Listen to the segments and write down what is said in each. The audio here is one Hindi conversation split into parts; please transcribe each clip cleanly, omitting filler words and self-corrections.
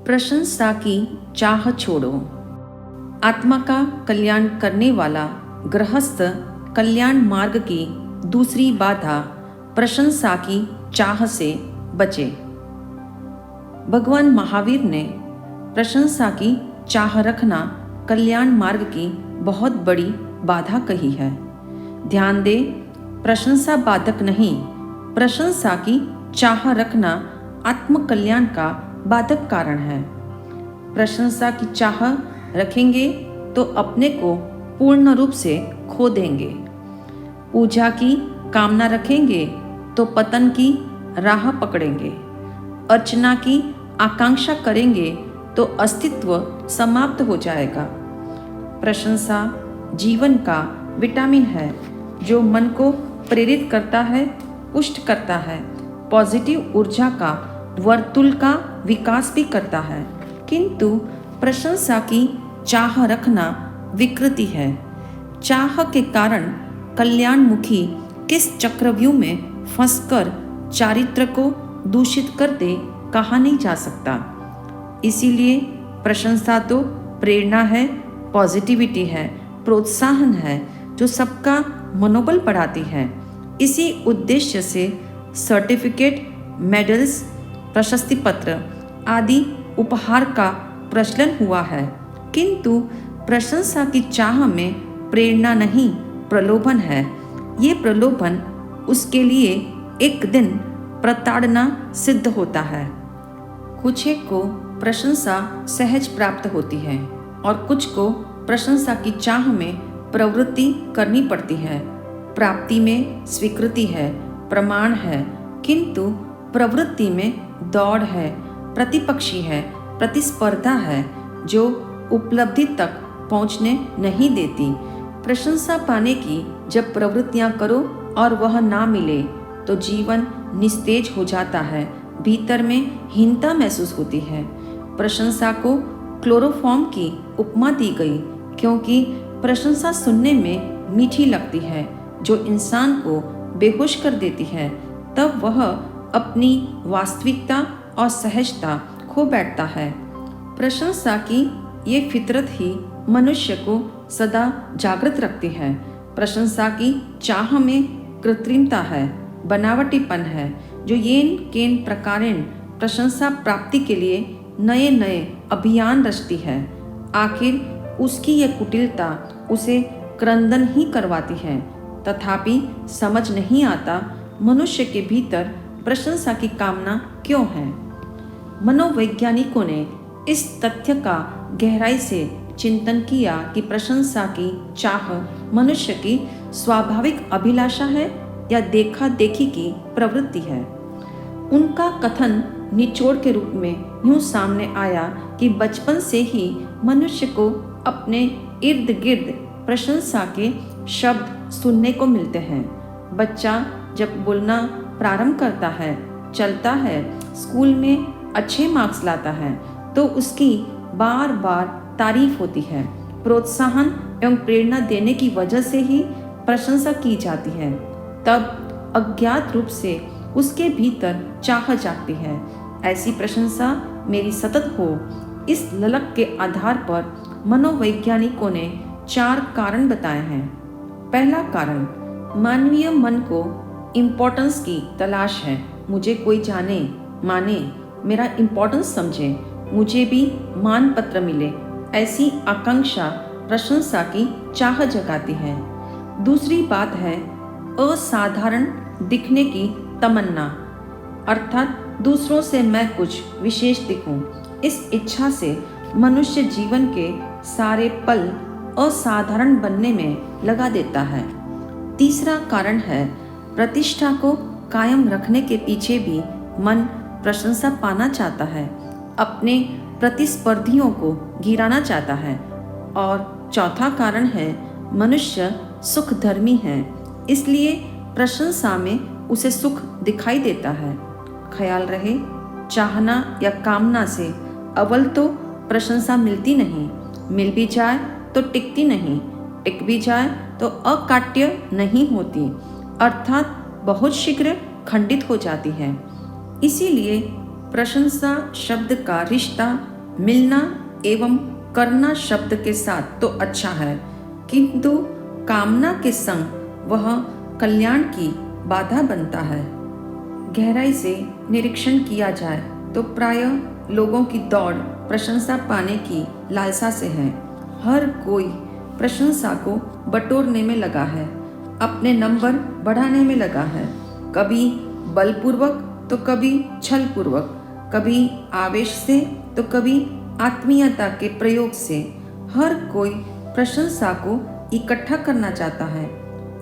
प्रशंसा की चाह छोड़ो। आत्मा का कल्याण करने वाला गृहस्थ कल्याण मार्ग की दूसरी बाधा प्रशंसा की चाह से बचे। भगवान महावीर ने प्रशंसा की चाह रखना कल्याण मार्ग की बहुत बड़ी बाधा कही है। ध्यान दे, प्रशंसा बाधक नहीं, प्रशंसा की चाह रखना आत्म कल्याण का बाधक कारण है। प्रशंसा की चाह रखेंगे तो अपने को पूर्ण रूप से खो देंगे। पूजा की कामना रखेंगे तो पतन की राह पकड़ेंगे। अर्चना की आकांक्षा करेंगे तो अस्तित्व समाप्त हो जाएगा। प्रशंसा जीवन का विटामिन है जो मन को प्रेरित करता है, पुष्ट करता है, पॉजिटिव ऊर्जा का वर्तुल का विकास भी करता है। किंतु प्रशंसा की चाह रखना विकृति है। चाह के कारण कल्याणमुखी किस चक्रव्यूह में फंसकर चारित्र को दूषित कर दे कहा नहीं जा सकता। इसीलिए प्रशंसा तो प्रेरणा है, पॉजिटिविटी है, प्रोत्साहन है जो सबका मनोबल बढ़ाती है। इसी उद्देश्य से सर्टिफिकेट, मेडल्स, प्रशस्ति पत्र आदि उपहार का प्रचलन हुआ है। किंतु प्रशंसा की चाह में प्रेरणा नहीं, प्रलोभन है। ये प्रलोभन उसके लिए एक दिन प्रताड़ना सिद्ध होता है। कुछ एक को प्रशंसा सहज प्राप्त होती है और कुछ को प्रशंसा की चाह में प्रवृत्ति करनी पड़ती है। प्राप्ति में स्वीकृति है, प्रमाण है, किंतु प्रवृत्ति में दौड़ है, प्रतिपक्षी है, प्रतिस्पर्धा है जो उपलब्धि तक पहुंचने नहीं देती। प्रशंसा पाने की जब प्रवृत्तियां करो और वह ना मिले तो जीवन निस्तेज हो जाता है, भीतर में हीनता महसूस होती है। प्रशंसा को क्लोरोफॉर्म की उपमा दी गई क्योंकि प्रशंसा सुनने में मीठी लगती है जो इंसान को बेहोश कर देती है। तब वह अपनी वास्तविकता और सहजता खो बैठता है। प्रशंसा की ये फितरत ही मनुष्य को सदा जागृत रखती है। प्रशंसा की चाह में कृत्रिमता है, बनावटीपन है जो येन केन प्रकारेण प्रशंसा प्राप्ति के लिए नए नए अभियान रचती है। आखिर उसकी यह कुटिलता उसे क्रंदन ही करवाती है। तथापि समझ नहीं आता मनुष्य के भीतर प्रशंसा की कामना क्यों है। मनोवैज्ञानिकों ने इस तथ्य का गहराई से चिंतन किया कि प्रशंसा की चाह मनुष्य की स्वाभाविक अभिलाषा है या देखा देखी की प्रवृत्ति है। उनका कथन निचोड़ के रूप में यूं सामने आया कि बचपन से ही मनुष्य को अपने इर्द गिर्द प्रशंसा के शब्द सुनने को मिलते हैं। बच्चा जब बोलना प्रारंभ करता है, चलता है, स्कूल में अच्छे मार्क्स लाता है तो उसकी बार बार तारीफ होती है। प्रोत्साहन एवं प्रेरणा देने की वजह से ही प्रशंसा की जाती है। तब अज्ञात रूप से उसके भीतर चाह जागती है, ऐसी प्रशंसा मेरी सतत हो। इस ललक के आधार पर मनोवैज्ञानिकों ने 4 कारण बताए हैं। पहला कारण, मानवीय मन को इम्पोर्टेंस की तलाश है। मुझे कोई जाने, माने, मेरा इम्पोर्टेंस समझे, मुझे भी मान पत्र मिले, ऐसी आकांक्षा प्रशंसा की चाह जगाती है। दूसरी बात है असाधारण दिखने की तमन्ना, अर्थात दूसरों से मैं कुछ विशेष दिखूं। इस इच्छा से मनुष्य जीवन के सारे पल असाधारण बनने में लगा देता है। तीसरा कारण है प्रतिष्ठा को कायम रखने के पीछे भी मन प्रशंसा पाना चाहता है, अपने प्रतिस्पर्धियों को गिराना चाहता है। और चौथा कारण है मनुष्य सुखधर्मी है, इसलिए प्रशंसा में उसे सुख दिखाई देता है। ख्याल रहे, चाहना या कामना से अव्वल तो प्रशंसा मिलती नहीं, मिल भी जाए तो टिकती नहीं, टिक भी जाए तो अकाट्य नहीं होती, अर्थात बहुत शीघ्र खंडित हो जाती है। इसीलिए प्रशंसा शब्द का रिश्ता मिलना एवं करना शब्द के साथ तो अच्छा है, किंतु कामना के संग वह कल्याण की बाधा बनता है। गहराई से निरीक्षण किया जाए तो प्रायः लोगों की दौड़ प्रशंसा पाने की लालसा से है। हर कोई प्रशंसा को बटोरने में लगा है, अपने नंबर बढ़ाने में लगा है, कभी बलपूर्वक तो कभी छलपूर्वक, कभी आवेश से तो कभी आत्मीयता के प्रयोग से। हर कोई प्रशंसा को इकट्ठा करना चाहता है।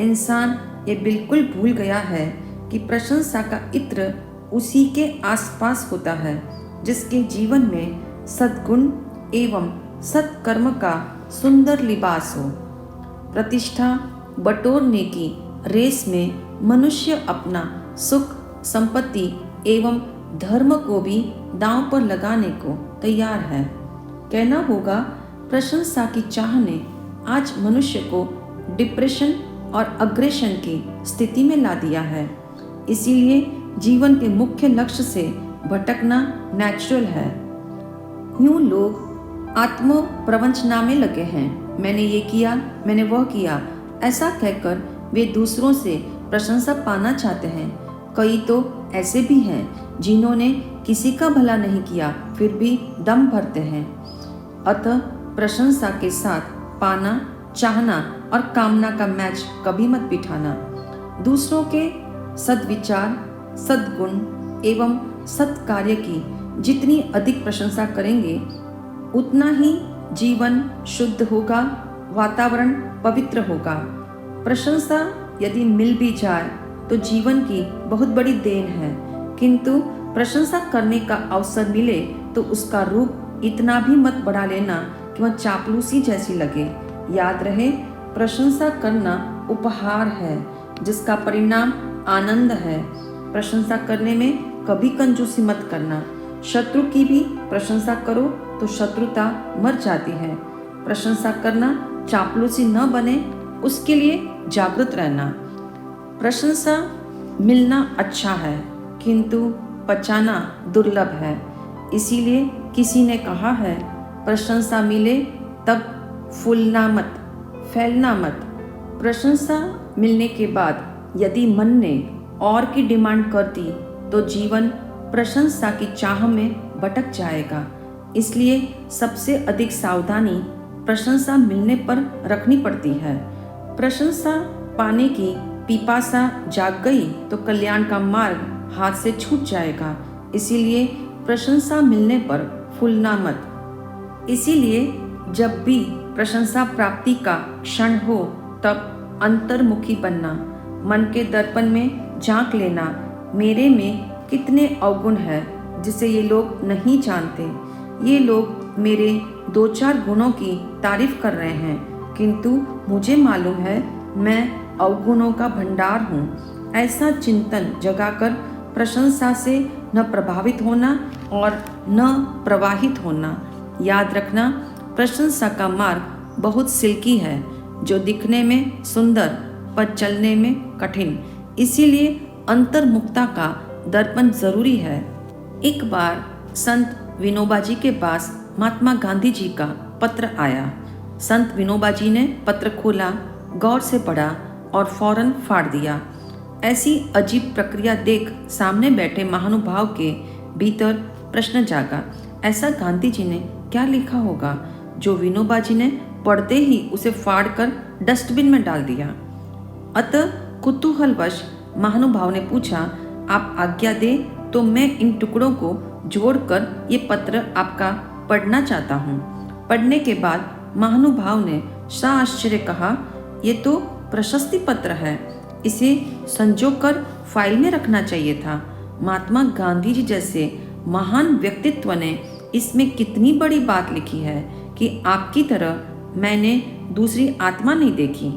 इंसान ये बिल्कुल भूल गया है कि प्रशंसा का इत्र उसी के आसपास होता है जिसके जीवन में सद्गुण एवं सत्कर्म का सुंदर लिबास हो। प्रतिष्ठा बटोरने की रेस में मनुष्य अपना सुख, संपत्ति एवं धर्म को भी दांव पर लगाने को तैयार है। कहना होगा, प्रशंसा की चाह ने आज मनुष्य को डिप्रेशन और अग्रेशन की स्थिति में ला दिया है। इसीलिए जीवन के मुख्य लक्ष्य से भटकना नेचुरल है। यूं लोग आत्म प्रवंचना में लगे हैं। मैंने ये किया, मैंने वह किया, ऐसा कहकर वे दूसरों से प्रशंसा पाना चाहते हैं। कई तो ऐसे भी हैं जिन्होंने किसी का भला नहीं किया फिर भी दम भरते हैं। अतः प्रशंसा के साथ पाना, चाहना और कामना का मैच कभी मत बिठाना। दूसरों के सद्विचार, सद्गुण एवं सत्कार्य की जितनी अधिक प्रशंसा करेंगे उतना ही जीवन शुद्ध होगा, वातावरण पवित्र होगा। प्रशंसा यदि मिल भी जाए तो जीवन की बहुत बड़ी देन है, किंतु प्रशंसा करने का अवसर मिले तो उसका रूप इतना भी मत बढ़ा लेना कि वह चापलूसी जैसी लगे। याद रहे, प्रशंसा करना उपहार है जिसका परिणाम आनंद है। प्रशंसा करने में कभी कंजूसी मत करना। शत्रु की भी प्रशंसा करो तो शत्रुता मर जाती है। प्रशंसा करना चापलूसी न बने, उसके लिए जागृत रहना। प्रशंसा मिलना अच्छा है, किंतु पचाना दुर्लभ है। इसीलिए किसी ने कहा है, प्रशंसा मिले तब फूलना मत, फैलना मत। प्रशंसा मिलने के बाद यदि मन ने और की डिमांड कर दी तो जीवन प्रशंसा की चाह में भटक जाएगा। इसलिए सबसे अधिक सावधानी प्रशंसा मिलने पर रखनी पड़ती है। प्रशंसा पाने की पिपासा जाग गई तो कल्याण का मार्ग हाथ से छूट जाएगा। इसीलिए प्रशंसा मिलने पर फूलना मत। इसीलिए जब भी प्रशंसा प्राप्ति का क्षण हो तब अंतर्मुखी बनना, मन के दर्पण में झांक लेना, मेरे में कितने अवगुण है जिसे ये लोग नहीं जानते। ये लोग मेरे 2-4 गुणों की तारीफ कर रहे हैं, किंतु मुझे मालूम है मैं अवगुणों का भंडार हूँ। ऐसा चिंतन जगाकर प्रशंसा से न प्रभावित होना और न प्रवाहित होना। याद रखना, प्रशंसा का मार्ग बहुत सिल्की है, जो दिखने में सुंदर पर चलने में कठिन। इसीलिए अंतर्मुखता का दर्पण जरूरी है। एक बार संत विनोबा जी के पास महात्मा गांधी जी का पत्र आया। संत विनोबा जी ने पत्र खोला, गौर से पढ़ा और फौरन फाड़ दिया। ऐसी अजीब प्रक्रिया देख सामने बैठे महानुभाव के भीतर प्रश्न जागा, ऐसा गांधी जी ने क्या लिखा होगा जो विनोबा जी ने पढ़ते ही उसे फाड़कर डस्टबिन में डाल दिया। अतः कुतूहलवश महानुभाव ने पूछा, आप आज्ञा दे तो मैं इन टुकड़ों को जोड़कर ये पत्र आपका पढ़ना चाहता हूँ। पढ़ने के बाद महानुभाव ने साआश्चर्य कहा, ये तो प्रशस्ति पत्र है, इसे संजोकर फाइल में रखना चाहिए था। महात्मा गांधी जी जैसे महान व्यक्तित्व ने इसमें कितनी बड़ी बात लिखी है कि आपकी तरह मैंने दूसरी आत्मा नहीं देखी।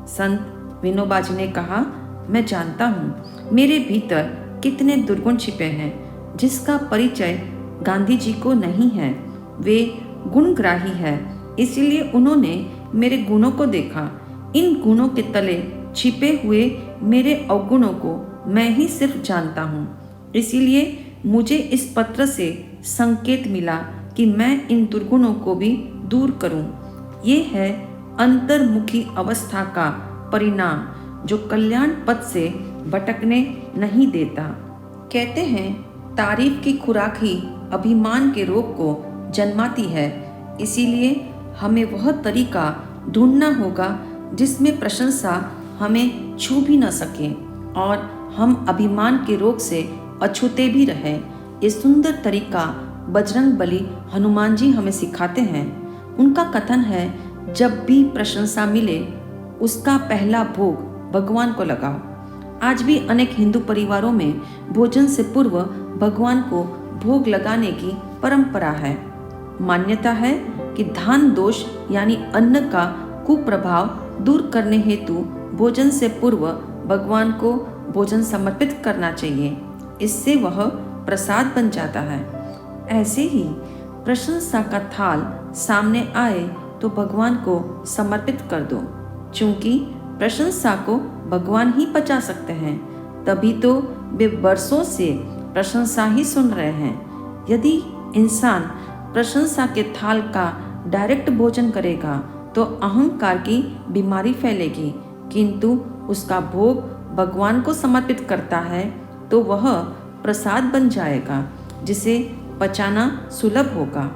संत विनोबा जी ने कहा, मैं जानता हूँ मेरे भीतर कितने दुर्गुण छिपे हैं जिसका परिचय गांधी जी को नहीं है। वे गुणग्राही है, इसलिए उन्होंने मेरे गुणों को देखा। इन गुणों के तले छिपे हुए मेरे अवगुणों को मैं ही सिर्फ जानता हूँ। इसीलिए मुझे इस पत्र से संकेत मिला कि मैं इन दुर्गुणों को भी दूर करूं। ये है अंतर्मुखी अवस्था का परिणाम जो कल्याण पथ से भटकने नहीं देता। कहते हैं तारीफ की खुराक ही अभिमान के रोग को जन्माती है। इसीलिए हमें वह तरीका ढूंढना होगा जिसमें प्रशंसा हमें छू भी न सके और हम अभिमान के रोग से अछूते भी रहे। ये सुंदर तरीका बजरंग बली हनुमान जी हमें सिखाते हैं। उनका कथन है, जब भी प्रशंसा मिले उसका पहला भोग भगवान को लगाओ। आज भी अनेक हिंदू परिवारों में भोजन से पूर्व भगवान को भोग लगाने की परंपरा है। मान्यता है कि धान दोष यानी अन्न का कुप्रभाव दूर करने हेतु भोजन से पूर्व भगवान को भोजन समर्पित करना चाहिए। इससे वह प्रसाद बन जाता है। ऐसे ही प्रशंसा का थाल सामने आए तो भगवान को समर्पित कर दो। चूंकि प्रशंसा को भगवान ही पचा सकते हैं, तभी तो वे वर्षों से प्रशंसा ही सुन रहे हैं। यदि इंसान प्रशंसा के थाल का डायरेक्ट भोजन करेगा तो अहंकार की बीमारी फैलेगी, किंतु उसका भोग भगवान को समर्पित करता है तो वह प्रसाद बन जाएगा जिसे पचाना सुलभ होगा।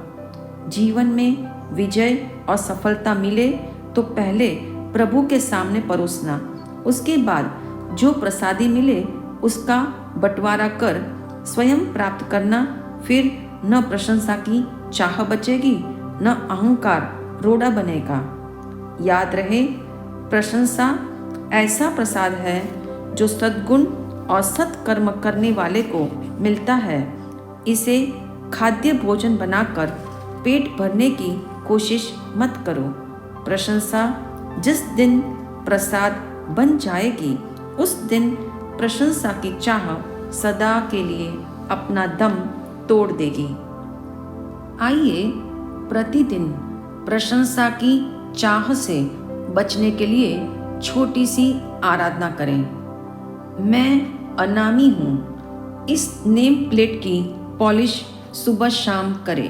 जीवन में विजय और सफलता मिले तो पहले प्रभु के सामने परोसना, उसके बाद जो प्रसादी मिले उसका बंटवारा कर स्वयं प्राप्त करना। फिर न प्रशंसा की चाह बचेगी न अहंकार रोड़ा बनेगा। याद रहे, प्रशंसा ऐसा प्रसाद है जो सद्गुण और सत्कर्म करने वाले को मिलता है। इसे खाद्य भोजन बनाकर पेट भरने की कोशिश मत करो। प्रशंसा जिस दिन प्रसाद बन जाएगी उस दिन प्रशंसा की चाह सदा के लिए अपना दम तोड़ देगी। आइए प्रतिदिन प्रशंसा की चाह से बचने के लिए छोटी सी आराधना करें। मैं अनामी हूँ, इस नेम प्लेट की पॉलिश सुबह शाम करें।